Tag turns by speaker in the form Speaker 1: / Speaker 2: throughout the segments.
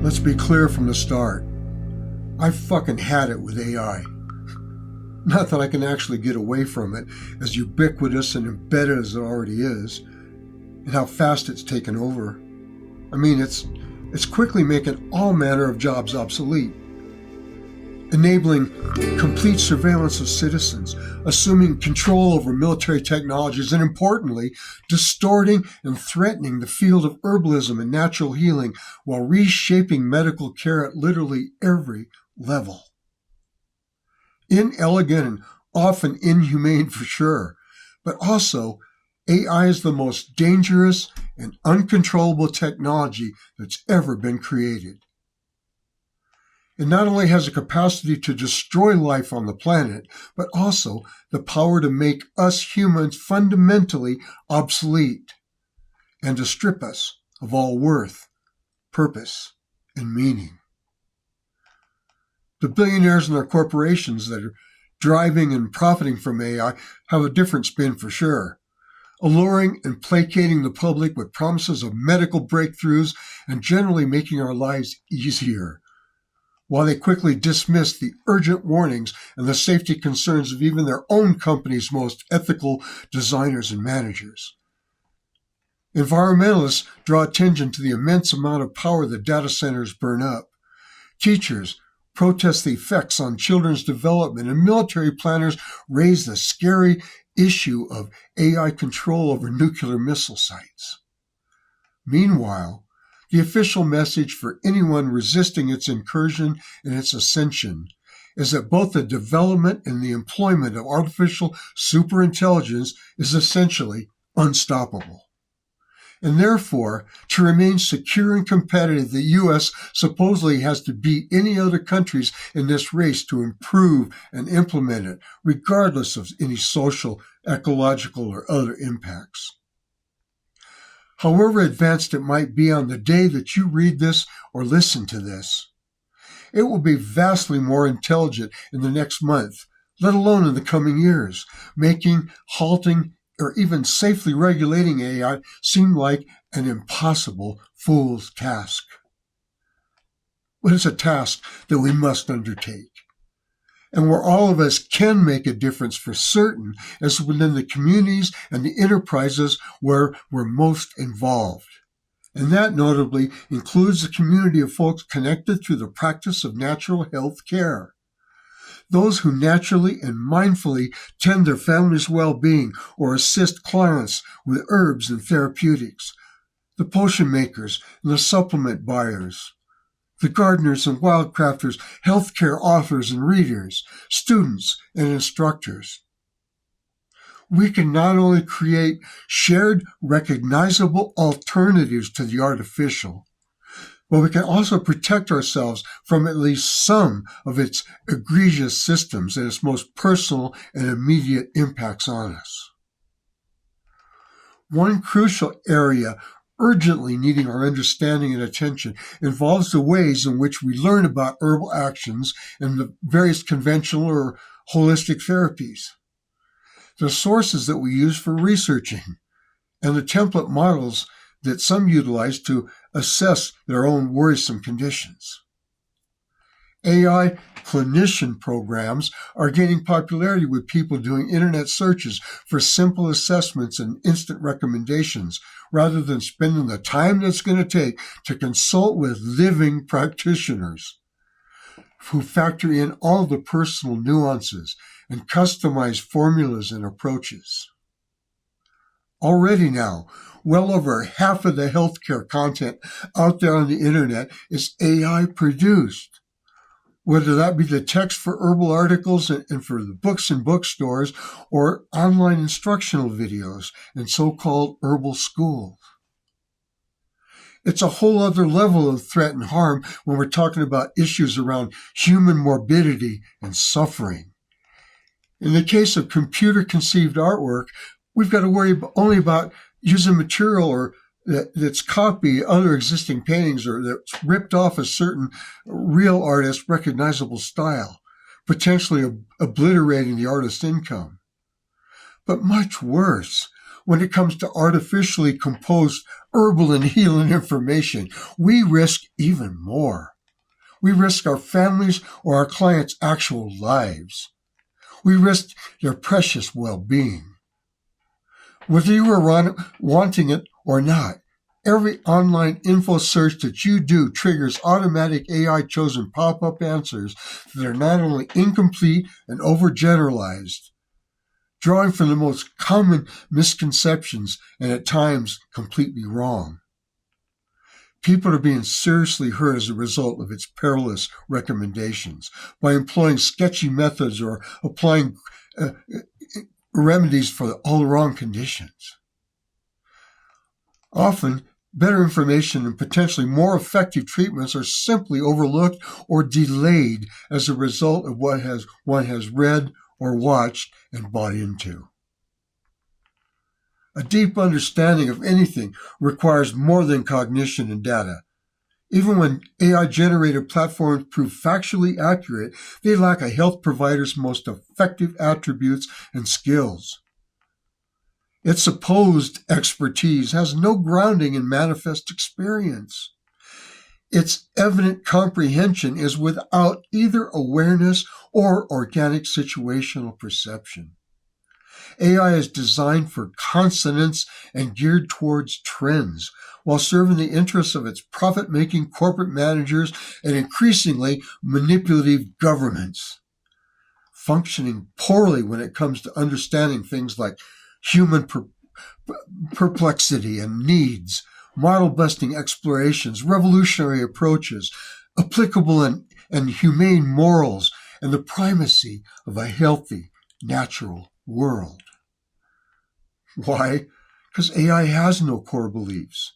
Speaker 1: Let's be clear from the start. I fucking had it with AI. Not that I can actually get away from it, as ubiquitous and embedded as it already is, and how fast it's taken over. I mean, it's quickly making all manner of jobs obsolete, enabling complete surveillance of citizens, assuming control over military technologies, and importantly, distorting and threatening the field of herbalism and natural healing while reshaping medical care at literally every level. Inelegant and often inhumane for sure, but also AI is the most dangerous and uncontrollable technology that's ever been created. It not only has a capacity to destroy life on the planet, but also the power to make us humans fundamentally obsolete and to strip us of all worth, purpose, and meaning. The billionaires and their corporations that are driving and profiting from AI have a different spin for sure, alluring and placating the public with promises of medical breakthroughs and generally making our lives easier, while they quickly dismiss the urgent warnings and the safety concerns of even their own company's most ethical designers and managers. Environmentalists draw attention to the immense amount of power the data centers burn up. Teachers protest the effects on children's development, and military planners raise the scary issue of AI control over nuclear missile sites. Meanwhile, the official message for anyone resisting its incursion and its ascension is that both the development and the employment of artificial superintelligence is essentially unstoppable. And therefore, to remain secure and competitive, the U.S. supposedly has to beat any other countries in this race to improve and implement it, regardless of any social, ecological, or other impacts. However advanced it might be on the day that you read this or listen to this, it will be vastly more intelligent in the next month, let alone in the coming years, making, halting, or even safely regulating AI seem like an impossible fool's task. But it's a task that we must undertake, and where all of us can make a difference for certain is within the communities and the enterprises where we're most involved. And that notably includes the community of folks connected through the practice of natural health care. Those who naturally and mindfully tend their family's well-being or assist clients with herbs and therapeutics, the potion makers and the supplement buyers, the gardeners and wildcrafters, healthcare authors and readers, students and instructors. We can not only create shared, recognizable alternatives to the artificial, but we can also protect ourselves from at least some of its egregious systems and its most personal and immediate impacts on us. One crucial area urgently needing our understanding and attention involves the ways in which we learn about herbal actions and the various conventional or holistic therapies, the sources that we use for researching, and the template models that some utilize to assess their own worrisome conditions. AI clinician programs are gaining popularity with people doing internet searches for simple assessments and instant recommendations, rather than spending the time that's going to take to consult with living practitioners who factor in all the personal nuances and customized formulas and approaches. Already now, well over half of the healthcare content out there on the internet is AI produced, whether that be the text for herbal articles and for the books in bookstores or online instructional videos and so-called herbal schools. It's a whole other level of threat and harm when we're talking about issues around human morbidity and suffering. In the case of computer-conceived artwork, we've got to worry only about using material or that's copied other existing paintings or that's ripped off a certain real artist's recognizable style, potentially obliterating the artist's income. But much worse, when it comes to artificially composed herbal and healing information, we risk even more. We risk our families or our clients' actual lives. We risk their precious well-being. Whether you are wanting it or not, every online info search that you do triggers automatic AI-chosen pop-up answers that are not only incomplete and overgeneralized, drawing from the most common misconceptions and at times completely wrong. People are being seriously hurt as a result of its perilous recommendations by employing sketchy methods or applying remedies for all the wrong conditions. Often, better information and potentially more effective treatments are simply overlooked or delayed as a result of what one has read or watched and bought into. A deep understanding of anything requires more than cognition and data. Even when AI-generated platforms prove factually accurate, they lack a health provider's most effective attributes and skills. Its supposed expertise has no grounding in manifest experience. Its evident comprehension is without either awareness or organic situational perception. AI is designed for consonance and geared towards trends, while serving the interests of its profit-making corporate managers and increasingly manipulative governments. Functioning poorly when it comes to understanding things like human perplexity and needs, model-busting explorations, revolutionary approaches, applicable and humane morals, and the primacy of a healthy, natural world. Why? Because AI has no core beliefs.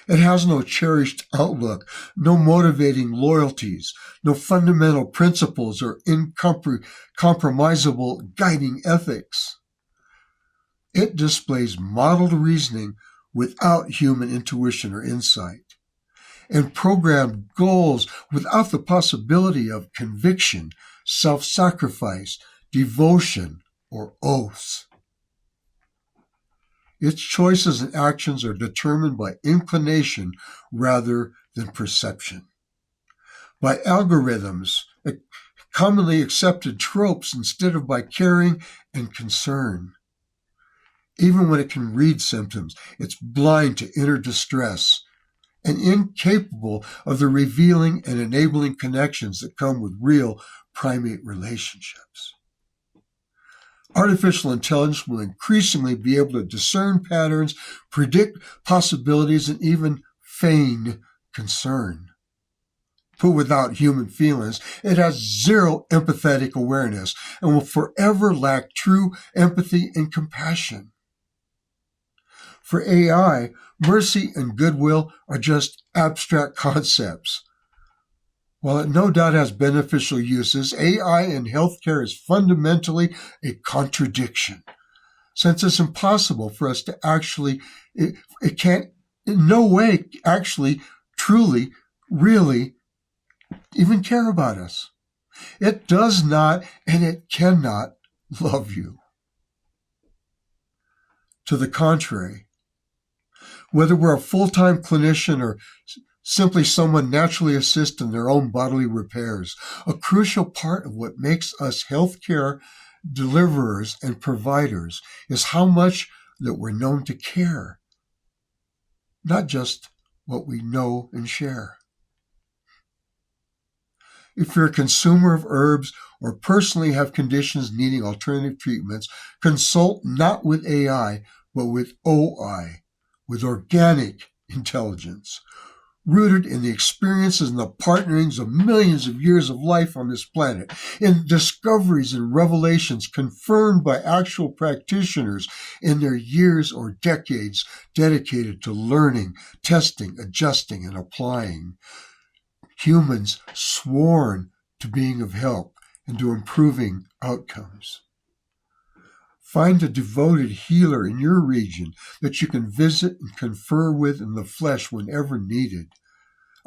Speaker 1: It has no cherished outlook, no motivating loyalties, no fundamental principles or incompromisable guiding ethics. It displays modeled reasoning without human intuition or insight, and programmed goals without the possibility of conviction, self-sacrifice, devotion, or oaths. Its choices and actions are determined by inclination rather than perception, by algorithms, commonly accepted tropes instead of by caring and concern. Even when it can read symptoms, it's blind to inner distress and incapable of the revealing and enabling connections that come with real primate relationships. Artificial intelligence will increasingly be able to discern patterns, predict possibilities, and even feign concern. But without human feelings, it has zero empathetic awareness and will forever lack true empathy and compassion. For AI, mercy and goodwill are just abstract concepts. While it no doubt has beneficial uses, AI in healthcare is fundamentally a contradiction, since it's impossible for us to it can't in no way actually, truly, really even care about us. It does not and it cannot love you. To the contrary, whether we're a full-time clinician or simply someone naturally assist in their own bodily repairs, a crucial part of what makes us healthcare deliverers and providers is how much that we're known to care, not just what we know and share. If you're a consumer of herbs or personally have conditions needing alternative treatments, consult not with AI, but with OI, with organic intelligence, rooted in the experiences and the partnerings of millions of years of life on this planet, in discoveries and revelations confirmed by actual practitioners in their years or decades dedicated to learning, testing, adjusting, and applying. Humans sworn to being of help and to improving outcomes. Find a devoted healer in your region that you can visit and confer with in the flesh whenever needed.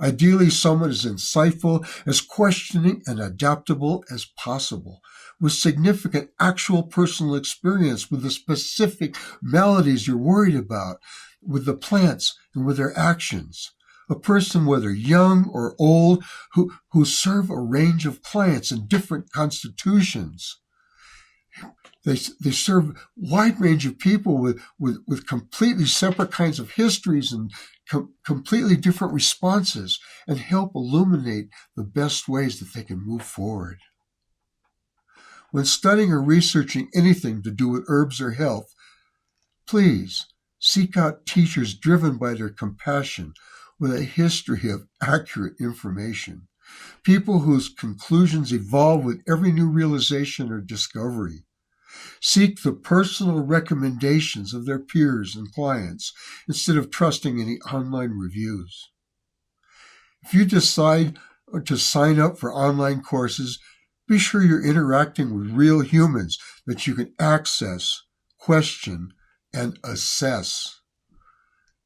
Speaker 1: Ideally, someone as insightful, as questioning, and adaptable as possible, with significant actual personal experience with the specific maladies you're worried about, with the plants and with their actions. A person, whether young or old, who serve a range of clients in different constitutions. They serve a wide range of people with completely separate kinds of histories and completely different responses, and help illuminate the best ways that they can move forward. When studying or researching anything to do with herbs or health, please seek out teachers driven by their compassion with a history of accurate information, people whose conclusions evolve with every new realization or discovery. Seek the personal recommendations of their peers and clients instead of trusting any online reviews. If you decide to sign up for online courses, be sure you're interacting with real humans that you can access, question, and assess.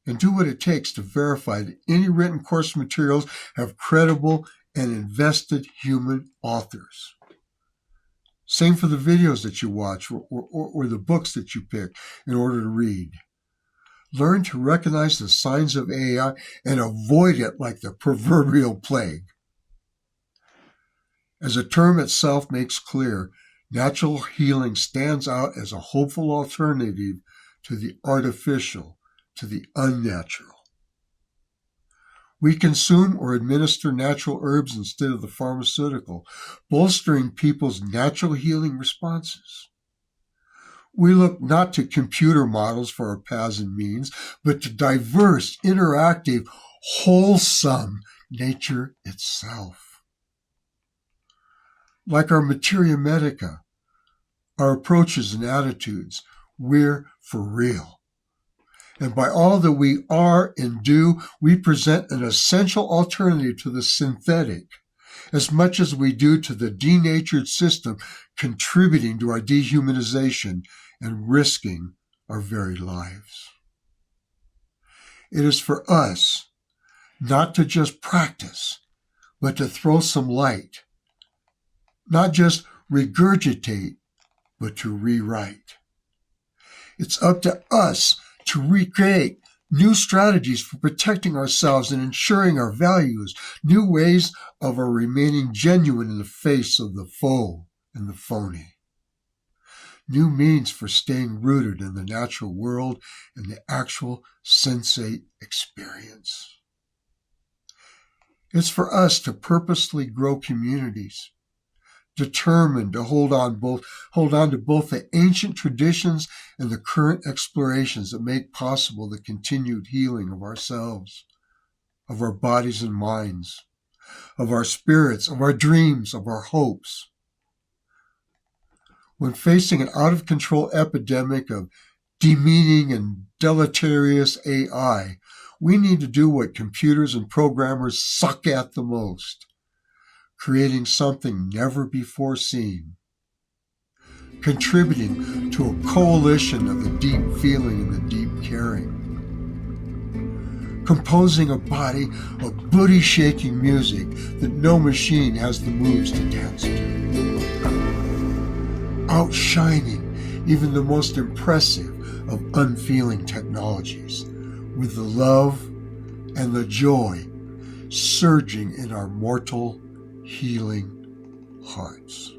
Speaker 1: And do what it takes to verify that any written course materials have credible and invested human authors. Same for the videos that you watch or the books that you pick in order to read. Learn to recognize the signs of AI and avoid it like the proverbial plague. As the term itself makes clear, natural healing stands out as a hopeful alternative to the artificial, to the unnatural. We consume or administer natural herbs instead of the pharmaceutical, bolstering people's natural healing responses. We look not to computer models for our paths and means, but to diverse, interactive, wholesome nature itself. Like our materia medica, our approaches and attitudes, we're for real. And by all that we are and do, we present an essential alternative to the synthetic, as much as we do to the denatured system, contributing to our dehumanization and risking our very lives. It is for us not to just practice, but to throw some light, not just regurgitate, but to rewrite. It's up to us to recreate new strategies for protecting ourselves and ensuring our values, new ways of our remaining genuine in the face of the foe and the phony, new means for staying rooted in the natural world and the actual sensate experience. It's for us to purposely grow communities, determined to hold on to both the ancient traditions and the current explorations that make possible the continued healing of ourselves, of our bodies and minds, of our spirits, of our dreams, of our hopes. When facing an out-of-control epidemic of demeaning and deleterious AI, we need to do what computers and programmers suck at the most: creating something never before seen, contributing to a coalition of the deep feeling and the deep caring, composing a body of booty-shaking music that no machine has the moves to dance to, outshining even the most impressive of unfeeling technologies with the love and the joy surging in our mortal healing hearts.